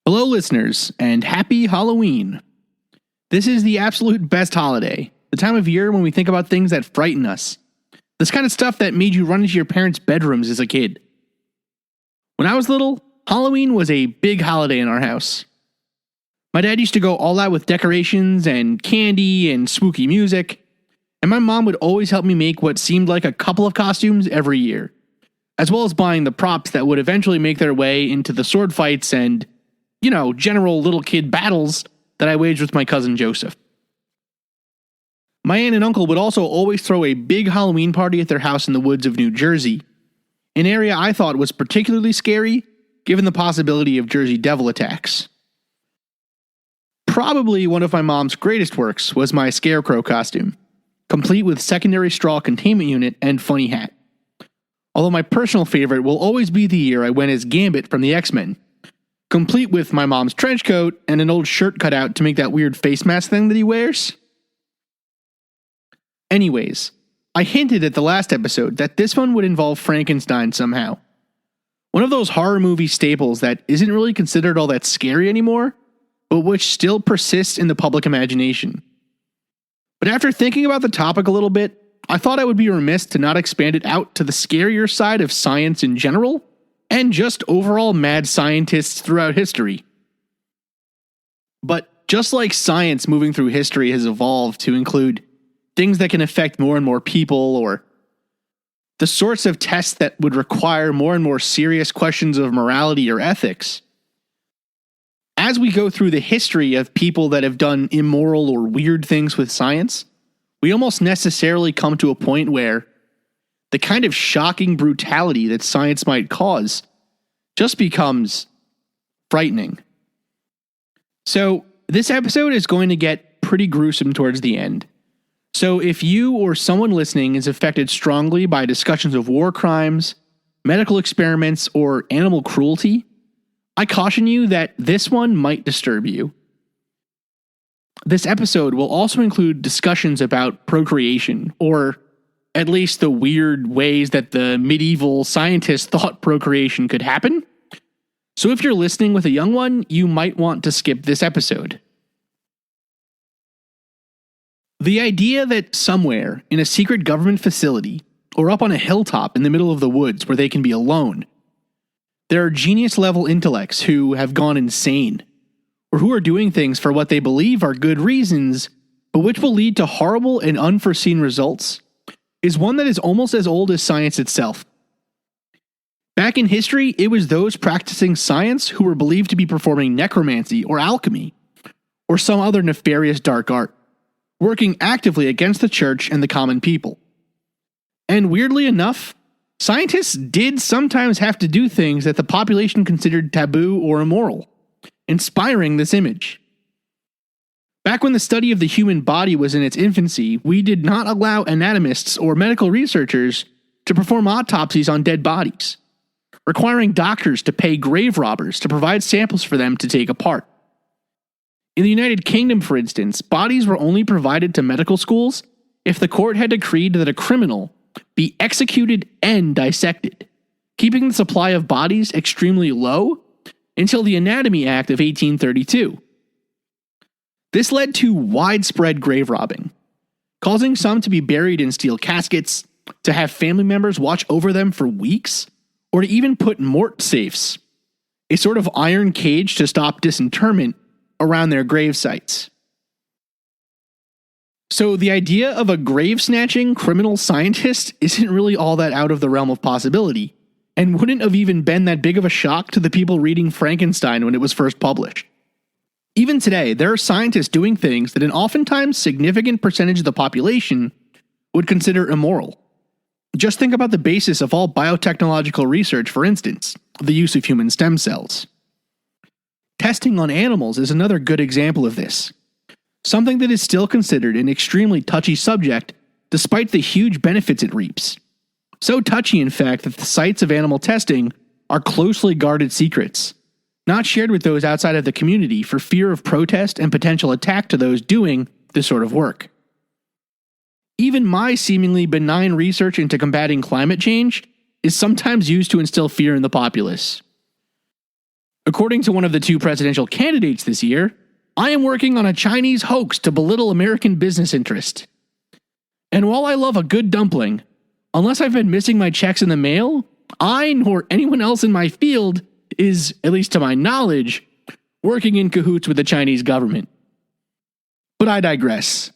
Hello, listeners, and happy Halloween. This is the absolute best holiday, the time of year when we think about things that frighten us. This kind of stuff that made you run into your parents' bedrooms as a kid. When I was little, Halloween was a big holiday in our house. My dad used to go all out with decorations and candy and spooky music, and my mom would always help me make what seemed like a couple of costumes every year, as well as buying the props that would eventually make their way into the sword fights and general little kid battles that I waged with my cousin Joseph. My aunt and uncle would also always throw a big Halloween party at their house in the woods of New Jersey, an area I thought was particularly scary given the possibility of Jersey Devil attacks. Probably one of my mom's greatest works was my scarecrow costume, complete with secondary straw containment unit and funny hat. Although my personal favorite will always be the year I went as Gambit from the X-Men, complete with my mom's trench coat and an old shirt cut out to make that weird face mask thing that he wears. Anyways, I hinted at the last episode that this one would involve Frankenstein somehow. One of those horror movie staples that isn't really considered all that scary anymore, but which still persists in the public imagination. But after thinking about the topic a little bit, I thought I would be remiss to not expand it out to the scarier side of science in general, and just overall mad scientists throughout history. But just like science moving through history has evolved to include things that can affect more and more people, or the sorts of tests that would require more and more serious questions of morality or ethics, as we go through the history of people that have done immoral or weird things with science, we almost necessarily come to a point where the kind of shocking brutality that science might cause just becomes frightening. So, this episode is going to get pretty gruesome towards the end. So, if you or someone listening is affected strongly by discussions of war crimes, medical experiments, or animal cruelty, I caution you that this one might disturb you. This episode will also include discussions about procreation, or at least the weird ways that the medieval scientists thought procreation could happen. So if you're listening with a young one, you might want to skip this episode. The idea that somewhere in a secret government facility, or up on a hilltop in the middle of the woods where they can be alone, there are genius-level intellects who have gone insane, or who are doing things for what they believe are good reasons, but which will lead to horrible and unforeseen results, is one that is almost as old as science itself. Back in history, it was those practicing science who were believed to be performing necromancy or alchemy, or some other nefarious dark art, working actively against the church and the common people. And weirdly enough, scientists did sometimes have to do things that the population considered taboo or immoral, inspiring this image. Back when the study of the human body was in its infancy, we did not allow anatomists or medical researchers to perform autopsies on dead bodies, requiring doctors to pay grave robbers to provide samples for them to take apart. In the United Kingdom, for instance, bodies were only provided to medical schools if the court had decreed that a criminal be executed and dissected, keeping the supply of bodies extremely low until the Anatomy Act of 1832. This led to widespread grave robbing, causing some to be buried in steel caskets, to have family members watch over them for weeks, or to even put mort safes, a sort of iron cage to stop disinterment, around their grave sites. So the idea of a grave-snatching criminal scientist isn't really all that out of the realm of possibility, and wouldn't have even been that big of a shock to the people reading Frankenstein when it was first published. Even today, there are scientists doing things that an oftentimes significant percentage of the population would consider immoral. Just think about the basis of all biotechnological research, for instance, the use of human stem cells. Testing on animals is another good example of this, something that is still considered an extremely touchy subject despite the huge benefits it reaps. So touchy, in fact, that the sites of animal testing are closely guarded secrets, not shared with those outside of the community for fear of protest and potential attack to those doing this sort of work. Even my seemingly benign research into combating climate change is sometimes used to instill fear in the populace. According to one of the two presidential candidates this year, I am working on a Chinese hoax to belittle American business interest. And while I love a good dumpling, unless I've been missing my checks in the mail, I nor anyone else in my field is, at least to my knowledge, working in cahoots with the Chinese government. But I digress.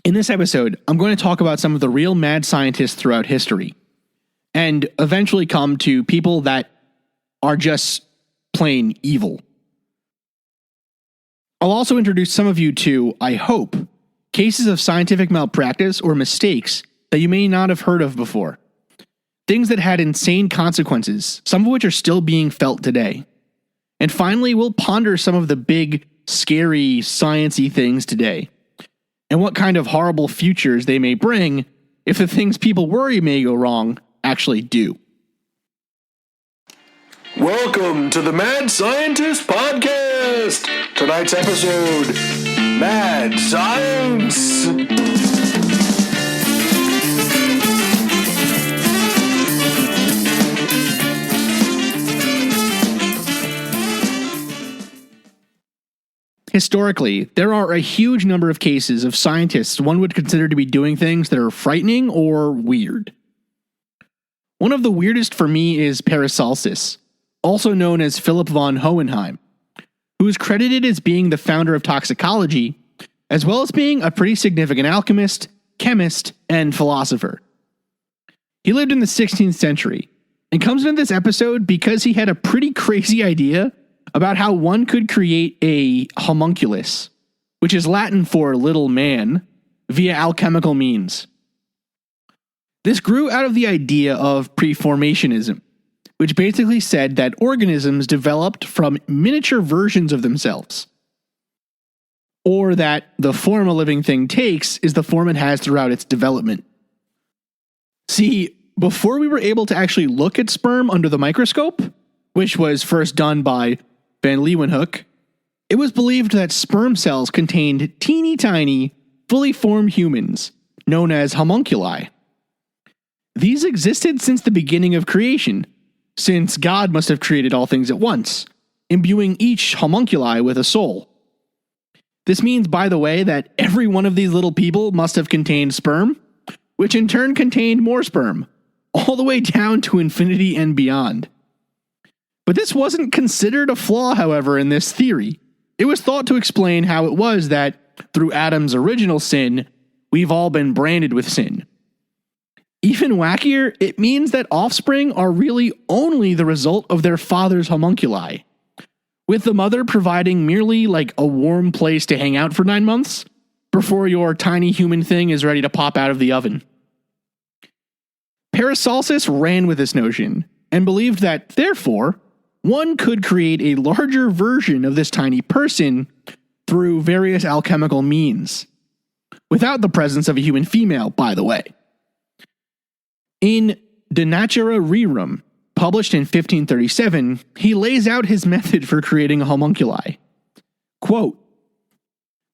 In this episode, I'm going to talk about some of the real mad scientists throughout history, and eventually come to people that are just plain evil. I'll also introduce some of you to, I hope, cases of scientific malpractice or mistakes that you may not have heard of before. Things that had insane consequences, some of which are still being felt today. And finally, we'll ponder some of the big, scary, science-y things today, and what kind of horrible futures they may bring if the things people worry may go wrong actually do. Welcome to the Mad Scientist Podcast! Tonight's episode, Mad Science! Historically, there are a huge number of cases of scientists one would consider to be doing things that are frightening or weird. One of the weirdest for me is Paracelsus, also known as Philip von Hohenheim, who is credited as being the founder of toxicology, as well as being a pretty significant alchemist, chemist, and philosopher. He lived in the 16th century, and comes into this episode because he had a pretty crazy idea about how one could create a homunculus, which is Latin for little man, via alchemical means. This grew out of the idea of preformationism, which basically said that organisms developed from miniature versions of themselves, or that the form a living thing takes is the form it has throughout its development. See, before we were able to actually look at sperm under the microscope, which was first done by Van Leeuwenhoek, it was believed that sperm cells contained teeny tiny, fully formed humans, known as homunculi. These existed since the beginning of creation, since God must have created all things at once, imbuing each homunculi with a soul. This means, by the way, that every one of these little people must have contained sperm, which in turn contained more sperm, all the way down to infinity and beyond. But this wasn't considered a flaw, however, in this theory. It was thought to explain how it was that, through Adam's original sin, we've all been branded with sin. Even wackier, it means that offspring are really only the result of their father's homunculi, with the mother providing merely like a warm place to hang out for 9 months before your tiny human thing is ready to pop out of the oven. Paracelsus ran with this notion and believed that, therefore, one could create a larger version of this tiny person through various alchemical means, without the presence of a human female, by the way. In De Natura Rerum, published in 1537, he lays out his method for creating a homunculi. Quote,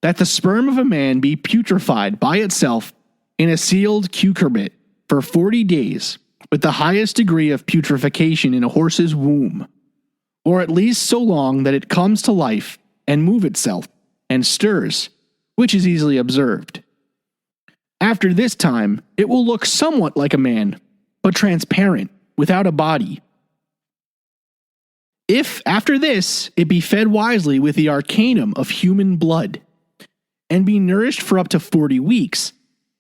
that the sperm of a man be putrefied by itself in a sealed cucurbit for 40 days, with the highest degree of putrefaction in a horse's womb, or at least so long that it comes to life and move itself and stirs, which is easily observed. After this time, it will look somewhat like a man, but transparent, without a body. If, after this, it be fed wisely with the arcanum of human blood, and be nourished for up to 40 weeks,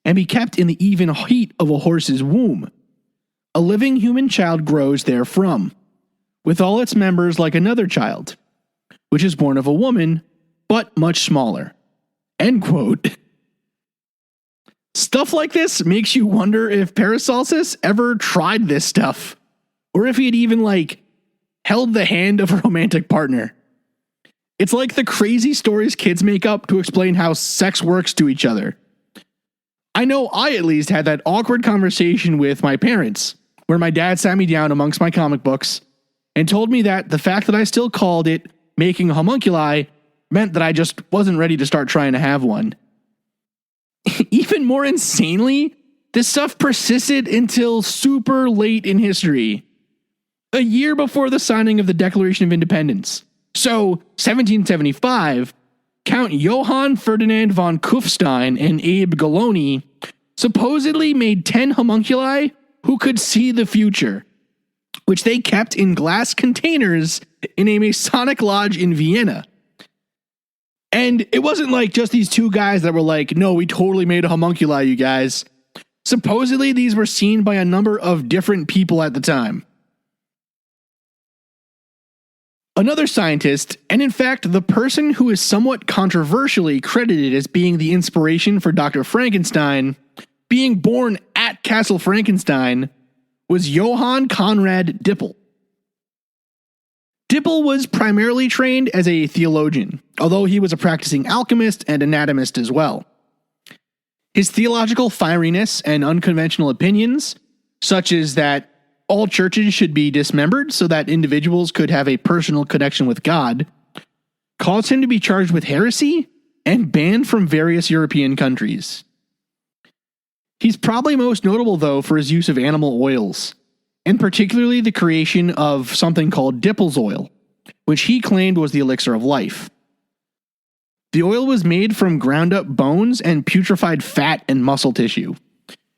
and be kept in the even heat of a horse's womb, a living human child grows therefrom, with all its members like another child, which is born of a woman, but much smaller. End quote. Stuff like this makes you wonder if Paracelsus ever tried this stuff, or if he had even, held the hand of a romantic partner. It's like the crazy stories kids make up to explain how sex works to each other. I know I at least had that awkward conversation with my parents, where my dad sat me down amongst my comic books and told me that the fact that I still called it making a homunculi meant that I just wasn't ready to start trying to have one. Even more insanely, this stuff persisted until super late in history. a year before the signing of the Declaration of Independence. So, 1775, Count Johann Ferdinand von Kufstein and Abe Galoni supposedly made 10 homunculi who could see the future, which they kept in glass containers in a Masonic lodge in Vienna. And it wasn't like just these two guys that were like, no, we totally made a homunculi, you guys. Supposedly, these were seen by a number of different people at the time. Another scientist, and in fact, the person who is somewhat controversially credited as being the inspiration for Dr. Frankenstein, being born at Castle Frankenstein, was Johann Conrad Dippel. Dippel was primarily trained as a theologian, although he was a practicing alchemist and anatomist as well. His theological fieriness and unconventional opinions, such as that all churches should be dismembered so that individuals could have a personal connection with God, caused him to be charged with heresy and banned from various European countries. He's probably most notable, though, for his use of animal oils, and particularly the creation of something called Dippel's oil, which he claimed was the elixir of life. The oil was made from ground up bones and putrefied fat and muscle tissue,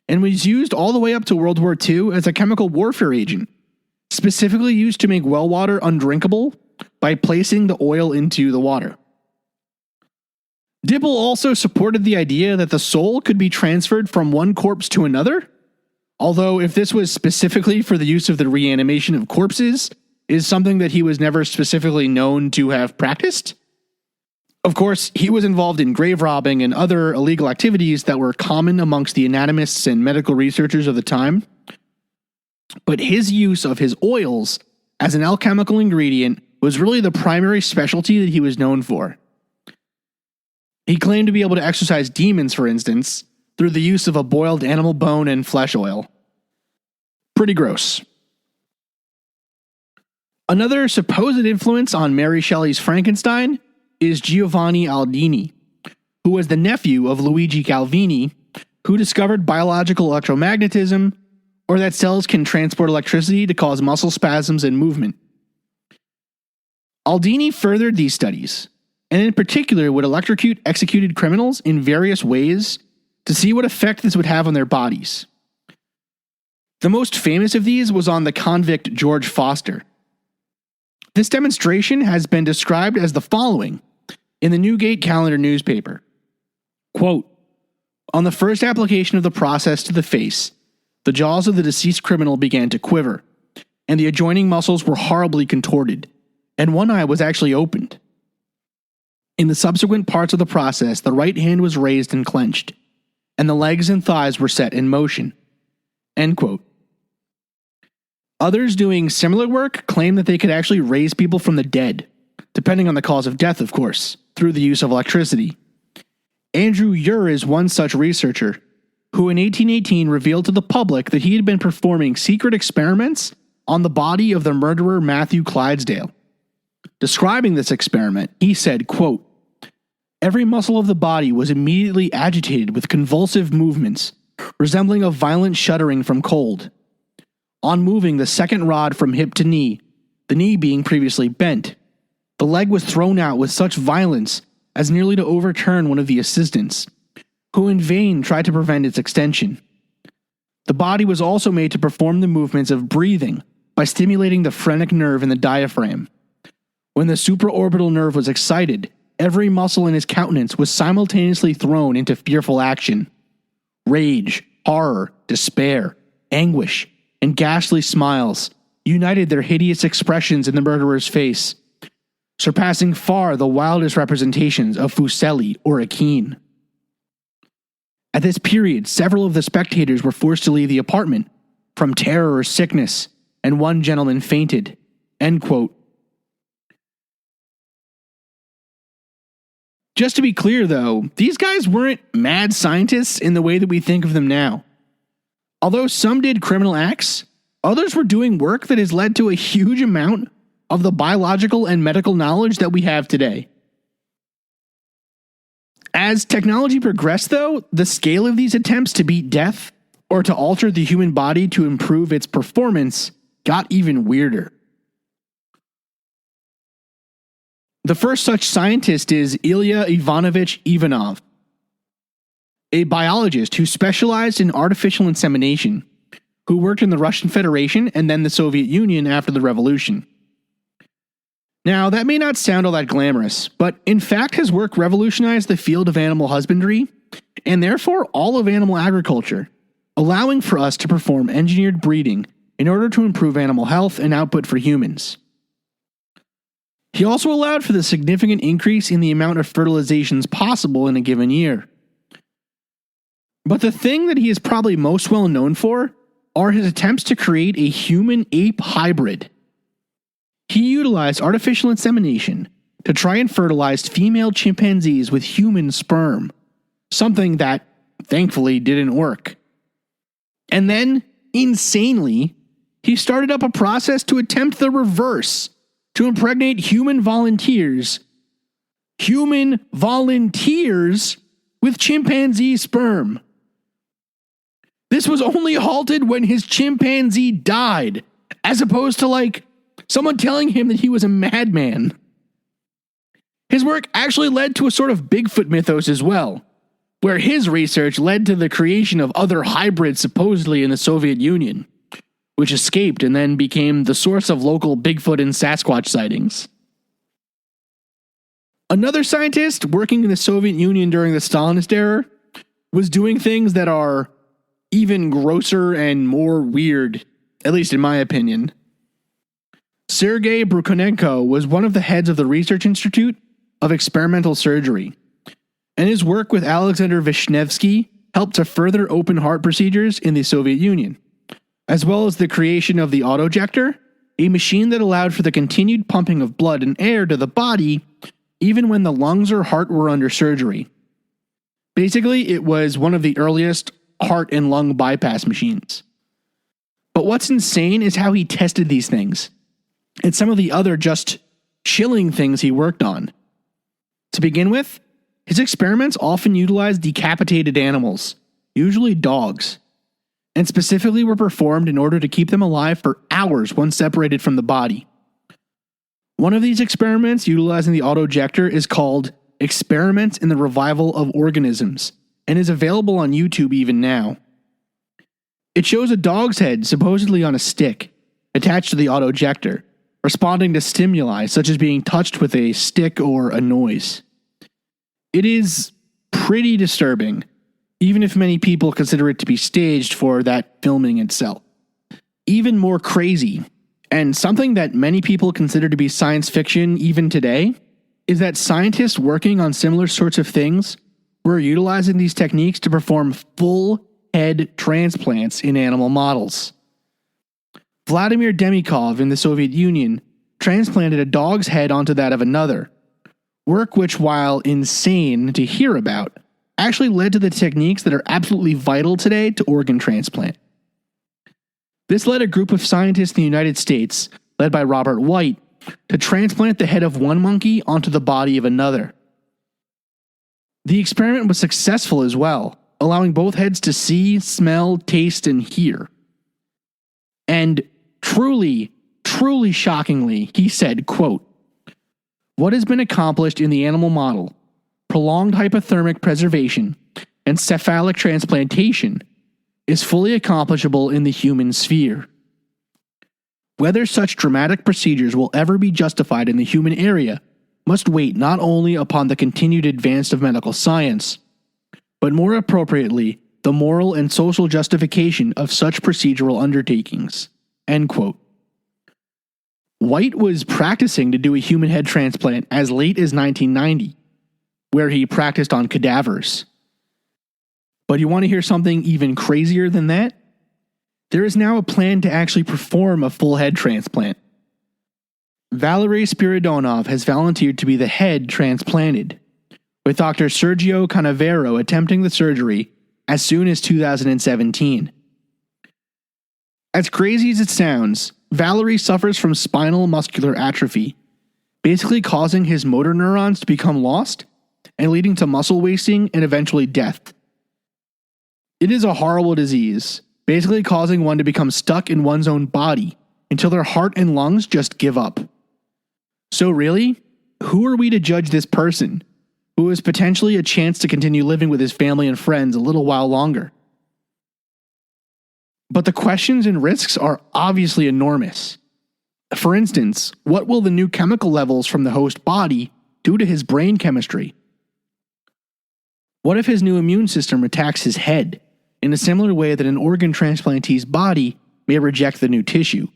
and was used all the way up to World War II as a chemical warfare agent, specifically used to make well water undrinkable by placing the oil into the water. Dippel also supported the idea that the soul could be transferred from one corpse to another, although if this was specifically for the use of the reanimation of corpses, is something that he was never specifically known to have practiced. Of course, he was involved in grave robbing and other illegal activities that were common amongst the anatomists and medical researchers of the time. But his use of his oils as an alchemical ingredient was really the primary specialty that he was known for. He claimed to be able to exorcise demons, for instance, through the use of a boiled animal bone and flesh oil. Pretty gross. Another supposed influence on Mary Shelley's Frankenstein is Giovanni Aldini, who was the nephew of Luigi Galvini, who discovered biological electromagnetism, or that cells can transport electricity to cause muscle spasms and movement. Aldini furthered these studies, and in particular would electrocute executed criminals in various ways to see what effect this would have on their bodies. The most famous of these was on the convict George Foster. This demonstration has been described as the following in the Newgate Calendar newspaper. Quote, "On the first application of the process to the face, the jaws of the deceased criminal began to quiver, and the adjoining muscles were horribly contorted, and one eye was actually opened. In the subsequent parts of the process, the right hand was raised and clenched, and the legs and thighs were set in motion." End quote. Others doing similar work claim that they could actually raise people from the dead, depending on the cause of death, of course, through the use of electricity. Andrew Ure is one such researcher, who in 1818 revealed to the public that he had been performing secret experiments on the body of the murderer Matthew Clydesdale. Describing this experiment, he said, quote, "Every muscle of the body was immediately agitated with convulsive movements, resembling a violent shuddering from cold. On moving the second rod from hip to knee, the knee being previously bent, the leg was thrown out with such violence as nearly to overturn one of the assistants, who in vain tried to prevent its extension. The body was also made to perform the movements of breathing by stimulating the phrenic nerve in the diaphragm. When the supraorbital nerve was excited, every muscle in his countenance was simultaneously thrown into fearful action. Rage, horror, despair, anguish, and ghastly smiles united their hideous expressions in the murderer's face, surpassing far the wildest representations of Fuseli or Akeen. At this period, several of the spectators were forced to leave the apartment from terror or sickness, and one gentleman fainted." End quote. Just to be clear, though, these guys weren't mad scientists in the way that we think of them now. Although some did criminal acts, others were doing work that has led to a huge amount of the biological and medical knowledge that we have today. As technology progressed, though, the scale of these attempts to beat death or to alter the human body to improve its performance got even weirder. The first such scientist is Ilya Ivanovich Ivanov, a biologist who specialized in artificial insemination, who worked in the Russian Federation and then the Soviet Union after the revolution. Now, that may not sound all that glamorous, but in fact his work revolutionized the field of animal husbandry, and therefore all of animal agriculture, allowing for us to perform engineered breeding in order to improve animal health and output for humans. He also allowed for the significant increase in the amount of fertilizations possible in a given year. But the thing that he is probably most well known for are his attempts to create a human-ape hybrid. He utilized artificial insemination to try and fertilize female chimpanzees with human sperm, something that, thankfully, didn't work. And then, insanely, he started up a process to attempt the reverse, to impregnate human volunteers with chimpanzee sperm. This was only halted when his chimpanzee died, as opposed to, someone telling him that he was a madman. His work actually led to a sort of Bigfoot mythos as well, where his research led to the creation of other hybrids supposedly in the Soviet Union, which escaped and then became the source of local Bigfoot and Sasquatch sightings. Another scientist working in the Soviet Union during the Stalinist era was doing things that are even grosser and more weird, at least in my opinion. Sergei Brukhonenko was one of the heads of the Research Institute of Experimental Surgery, and his work with Alexander Vishnevsky helped to further open heart procedures in the Soviet Union, as well as the creation of the autojector, a machine that allowed for the continued pumping of blood and air to the body even when the lungs or heart were under surgery. Basically, it was one of the earliest heart and lung bypass machines. But what's insane is how he tested these things, and some of the other just chilling things he worked on. To begin with, his experiments often utilized decapitated animals, usually dogs, and specifically were performed in order to keep them alive for hours once separated from the body. One of these experiments utilizing the autojector is called Experiments in the Revival of Organisms, and is available on YouTube even now. It shows a dog's head supposedly on a stick, attached to the autojector, responding to stimuli such as being touched with a stick or a noise. It is pretty disturbing, even if many people consider it to be staged for that filming itself. Even more crazy, and something that many people consider to be science fiction even today, is that scientists working on similar sorts of things were utilizing these techniques to perform full head transplants in animal models. Vladimir Demikov in the Soviet Union transplanted a dog's head onto that of another, work which, while insane to hear about, actually led to the techniques that are absolutely vital today to organ transplant. This led a group of scientists in the United States, led by Robert White, to transplant the head of one monkey onto the body of another. The experiment was successful as well, allowing both heads to see, smell, taste, and hear. And truly shockingly, he said, quote, "What has been accomplished in the animal model, prolonged hypothermic preservation, and cephalic transplantation, is fully accomplishable in the human sphere. Whether such dramatic procedures will ever be justified in the human area must wait not only upon the continued advance of medical science, but more appropriately, the moral and social justification of such procedural undertakings." End quote. White was practicing to do a human head transplant as late as 1990, where he practiced on cadavers. But you want to hear something even crazier than that? There is now a plan to actually perform a full head transplant. Valery Spiridonov has volunteered to be the head transplanted, with Dr. Sergio Canavero attempting the surgery as soon as 2017. As crazy as it sounds, Valery suffers from spinal muscular atrophy, basically causing his motor neurons to become lost and leading to muscle wasting and eventually death. It is a horrible disease, basically causing one to become stuck in one's own body until their heart and lungs just give up. So really, who are we to judge this person, who has potentially a chance to continue living with his family and friends a little while longer? But the questions and risks are obviously enormous. For instance, what will the new chemical levels from the host body do to his brain chemistry? What if his new immune system attacks his head in a similar way that an organ transplantee's body may reject the new tissue?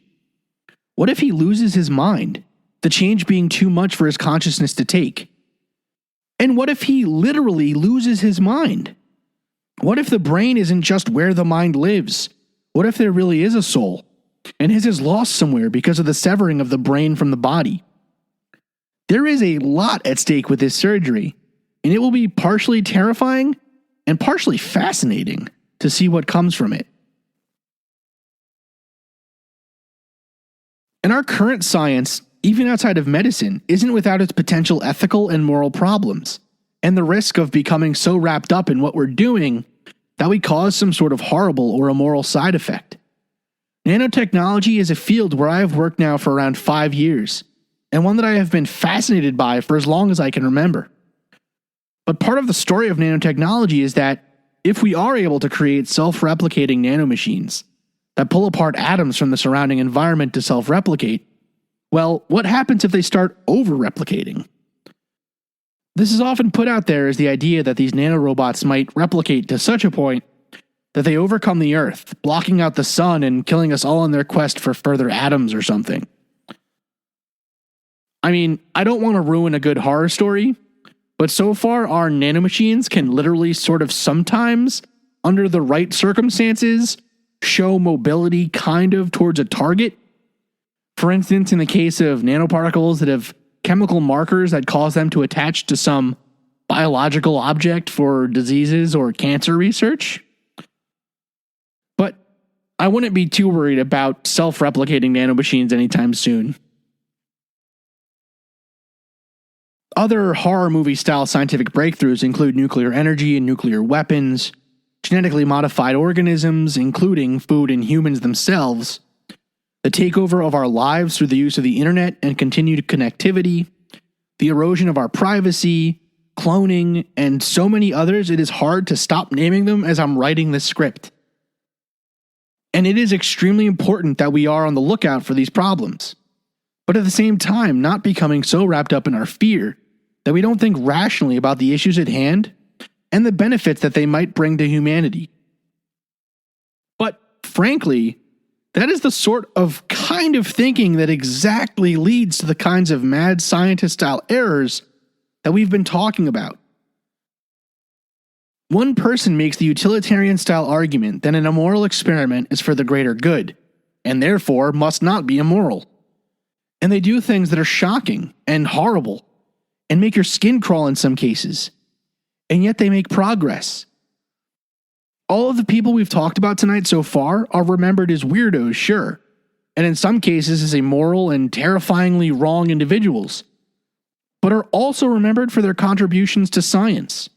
What if he loses his mind, the change being too much for his consciousness to take? And what if he literally loses his mind? What if the brain isn't just where the mind lives? What if there really is a soul, and his is lost somewhere because of the severing of the brain from the body? There is a lot at stake with this surgery, and it will be partially terrifying and partially fascinating to see what comes from it. And our current science, even outside of medicine, isn't without its potential ethical and moral problems, and the risk of becoming so wrapped up in what we're doing that we cause some sort of horrible or immoral side effect. Nanotechnology is a field where I have worked now for around 5 years, and one that I have been fascinated by for as long as I can remember. But part of the story of nanotechnology is that if we are able to create self-replicating nanomachines that pull apart atoms from the surrounding environment to self-replicate, well, what happens if they start over-replicating? This is often put out there as the idea that these nanorobots might replicate to such a point that they overcome the Earth, blocking out the sun and killing us all in their quest for further atoms or something. I mean, I don't want to ruin a good horror story, but so far our nanomachines can literally sort of sometimes, under the right circumstances, show mobility kind of towards a target. For instance, in the case of nanoparticles that have chemical markers that cause them to attach to some biological object for diseases or cancer research. But I wouldn't be too worried about self-replicating nanomachines anytime soon. Other horror movie style scientific breakthroughs include nuclear energy and nuclear weapons, genetically modified organisms, including food and humans themselves, the takeover of our lives through the use of the internet and continued connectivity, the erosion of our privacy, cloning, and so many others it is hard to stop naming them as I'm writing this script. And it is extremely important that we are on the lookout for these problems, but at the same time not becoming so wrapped up in our fear that we don't think rationally about the issues at hand and the benefits that they might bring to humanity. But frankly, that is the sort of kind of thinking that exactly leads to the kinds of mad scientist-style errors that we've been talking about. One person makes the utilitarian-style argument that an immoral experiment is for the greater good, and therefore must not be immoral. And they do things that are shocking and horrible, and make your skin crawl in some cases, and yet they make progress. All of the people we've talked about tonight so far are remembered as weirdos, sure, and in some cases as immoral and terrifyingly wrong individuals, but are also remembered for their contributions to science.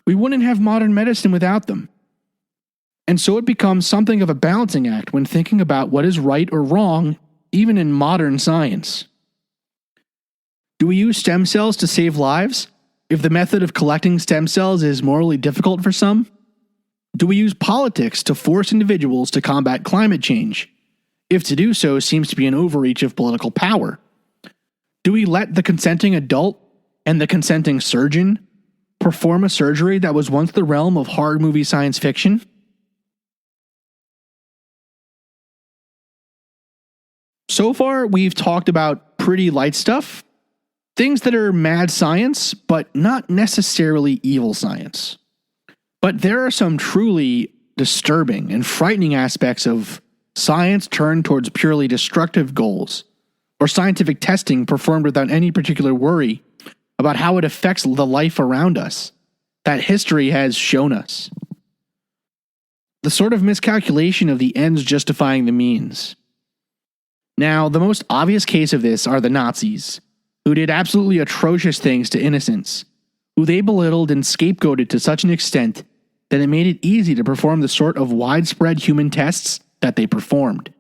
We wouldn't have modern medicine without them. And so it becomes something of a balancing act when thinking about what is right or wrong, even in modern science. Do we use stem cells to save lives if the method of collecting stem cells is morally difficult for some? Do we use politics to force individuals to combat climate change, if to do so seems to be an overreach of political power? Do we let the consenting adult and the consenting surgeon perform a surgery that was once the realm of horror movie science fiction? So far, we've talked about pretty light stuff, things that are mad science, but not necessarily evil science. But there are some truly disturbing and frightening aspects of science turned towards purely destructive goals, or scientific testing performed without any particular worry about how it affects the life around us, that history has shown us. The sort of miscalculation of the ends justifying the means. Now, the most obvious case of this are the Nazis, who did absolutely atrocious things to innocents, who they belittled and scapegoated to such an extent that it made it easy to perform the sort of widespread human tests that they performed.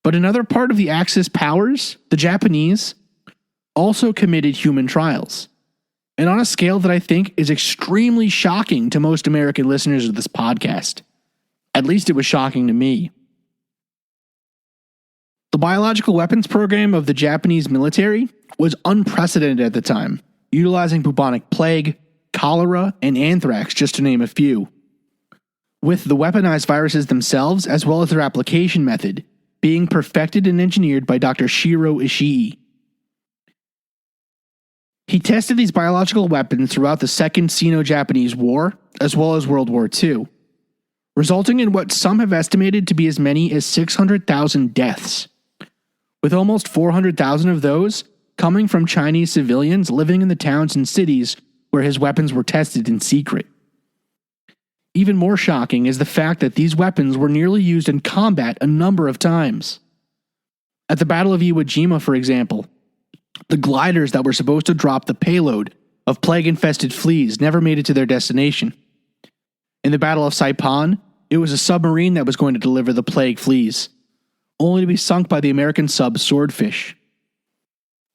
But another part of the Axis powers, the Japanese, also committed human trials. And on a scale that I think is extremely shocking to most American listeners of this podcast. At least it was shocking to me. The biological weapons program of the Japanese military was unprecedented at the time, utilizing bubonic plague, cholera, and anthrax, just to name a few. With the weaponized viruses themselves, as well as their application method, being perfected and engineered by Dr. Shiro Ishii. He tested these biological weapons throughout the Second Sino-Japanese War, as well as World War II, resulting in what some have estimated to be as many as 600,000 deaths, with almost 400,000 of those coming from Chinese civilians living in the towns and cities where his weapons were tested in secret. Even more shocking is the fact that these weapons were nearly used in combat a number of times. At the Battle of Iwo Jima, for example, the gliders that were supposed to drop the payload of plague-infested fleas never made it to their destination. In the Battle of Saipan, it was a submarine that was going to deliver the plague fleas, only to be sunk by the American sub Swordfish.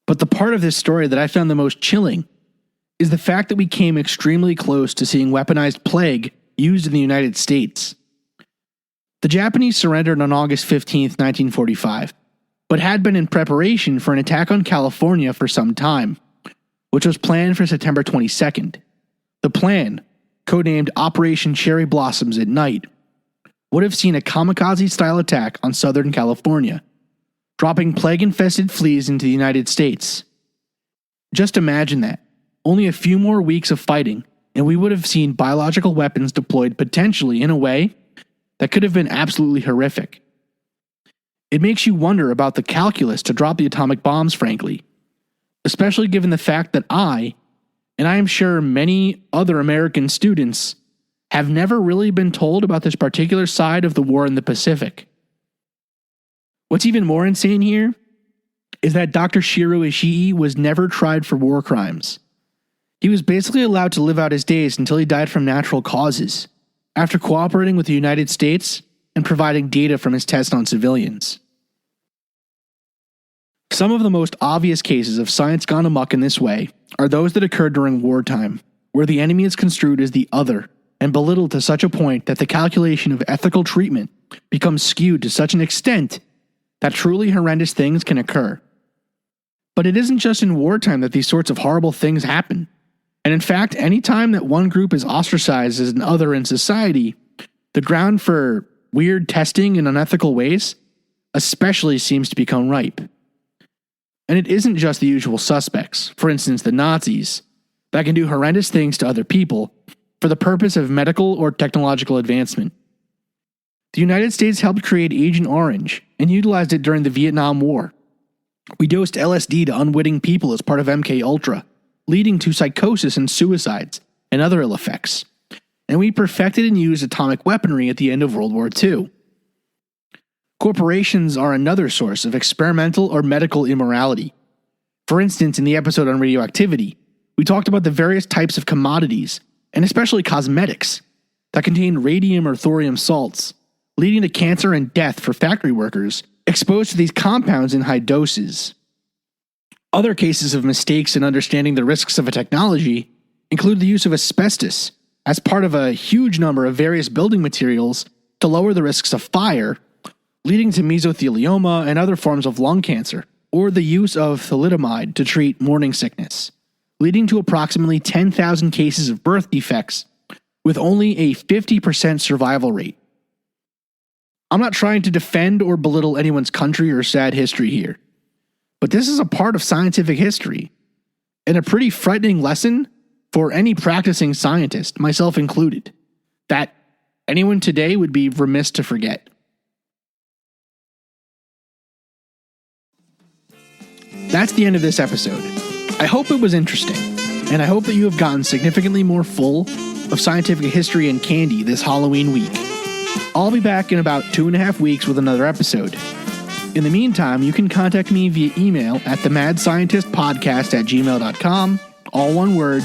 But the part of this story that I found the most chilling is the fact that we came extremely close to seeing weaponized plague used in the United States. The Japanese surrendered on August 15, 1945, but had been in preparation for an attack on California for some time, which was planned for September 22nd. The plan, codenamed Operation Cherry Blossoms at Night, would have seen a kamikaze-style attack on Southern California, dropping plague-infested fleas into the United States. Just imagine that. Only a few more weeks of fighting, and we would have seen biological weapons deployed potentially in a way that could have been absolutely horrific. It makes you wonder about the calculus to drop the atomic bombs, frankly, especially given the fact that I, and I am sure many other American students, have never really been told about this particular side of the war in the Pacific. What's even more insane here is that Dr. Shiro Ishii was never tried for war crimes. He was basically allowed to live out his days until he died from natural causes, after cooperating with the United States and providing data from his tests on civilians. Some of the most obvious cases of science gone amok in this way are those that occurred during wartime, where the enemy is construed as the other and belittled to such a point that the calculation of ethical treatment becomes skewed to such an extent that truly horrendous things can occur. But it isn't just in wartime that these sorts of horrible things happen. And in fact, any time that one group is ostracized as an other in society, the ground for weird testing in unethical ways especially seems to become ripe. And it isn't just the usual suspects, for instance the Nazis, that can do horrendous things to other people for the purpose of medical or technological advancement. The United States helped create Agent Orange and utilized it during the Vietnam War. We dosed LSD to unwitting people as part of MK Ultra, leading to psychosis and suicides and other ill effects. And we perfected and used atomic weaponry at the end of World War II. Corporations are another source of experimental or medical immorality. For instance, in the episode on radioactivity, we talked about the various types of commodities, and especially cosmetics, that contain radium or thorium salts, leading to cancer and death for factory workers exposed to these compounds in high doses. Other cases of mistakes in understanding the risks of a technology include the use of asbestos as part of a huge number of various building materials to lower the risks of fire, leading to mesothelioma and other forms of lung cancer, or the use of thalidomide to treat morning sickness, leading to approximately 10,000 cases of birth defects with only a 50% survival rate. I'm not trying to defend or belittle anyone's country or sad history here, but this is a part of scientific history, and a pretty frightening lesson for any practicing scientist, myself included, that anyone today would be remiss to forget. That's the end of this episode. I hope it was interesting, and I hope that you have gotten significantly more full of scientific history and candy this Halloween week. I'll be back in about 2.5 weeks with another episode. In the meantime, you can contact me via email at themadscientistpodcast@gmail.com, all one word,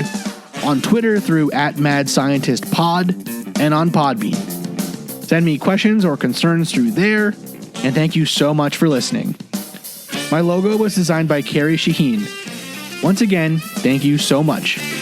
on Twitter through @madscientistpod, and on Podbean. Send me questions or concerns through there, and thank you so much for listening. My logo was designed by Carrie Shaheen. Once again, thank you so much.